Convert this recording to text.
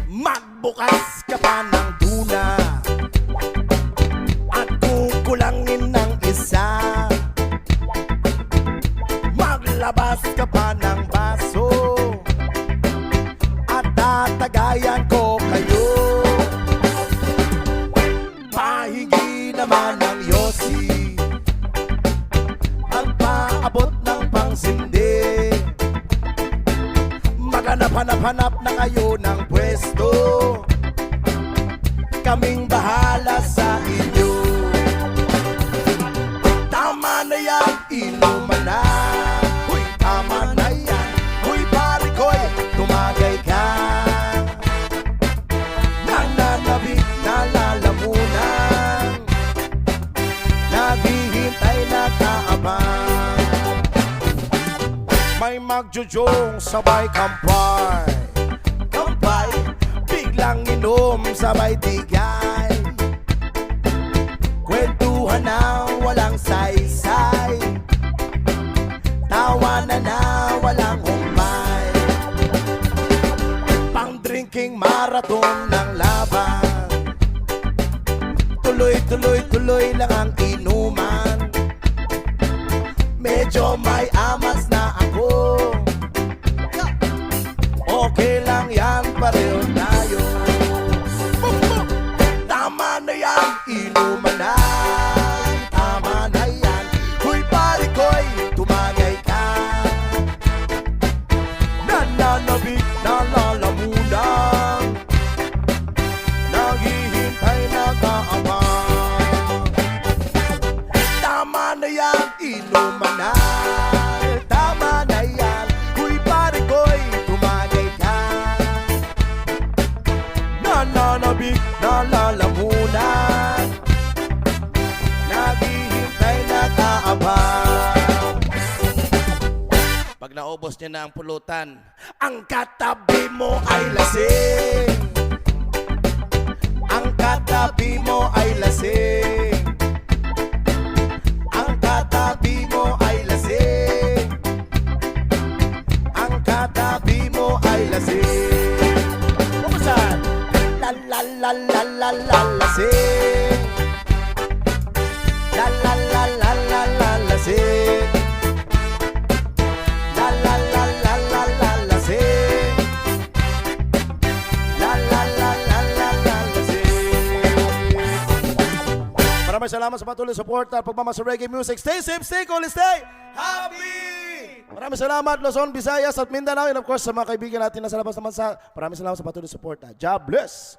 Magbukas ka pa ng tuna at kukulangin ng isa. Maglabas ka pa ng baso at tatagayan ko kayo. Pahingi naman ng yosi at paabot ng pangsindi. Maghanap-hanap na kayo ng pwesto, kaming bahala sa inyo. Tama na yan, inuman na. Huy, tama na yan. Huy, pare ko'y tumagay ka. Nananabik na lalamunan, naghihintay na kaabang. May magjujong sabay kampay, kampay, biglang inom sabay tigay. Kwentuhan na walang saysay, tawanan na walang humpay. Pang-drinking marathon ng laban, tuloy-tuloy-tuloy lang ang inuman. Medyo may amas na ako, okay lang yan, pareho tayo. Tama na yan, inuman na. Tama na yan, huy pare ko'y tumagay ka. Nananabik na lalamunan, naghihintay na kaabang. Tama na yan, inuman na. Tama na yan, huy pare ko'y tumagay ka. Nananabik na lalamunan, naghihintay na kaabang. Pag naubos niya na ang pulutan, ang katabi mo ay lasing. Ang katabi mo ay lasing. Ang katabi mo ay lasing. Ang katabi mo ay lasing. Kumusta? La la la la la la lasing. La la la la la la lasing. La la la la la la lasing. La la la la la la lasing. Maraming salamat sa patuloy suporta at pagmamahal sa reggae music. Stay safe, stay cool, stay happy! Maraming salamat Luzon, Visayas at Mindanao, and of course sa mga kaibigan natin na sa labas ng bansa. Maraming salamat sa patuloy suporta. God bless!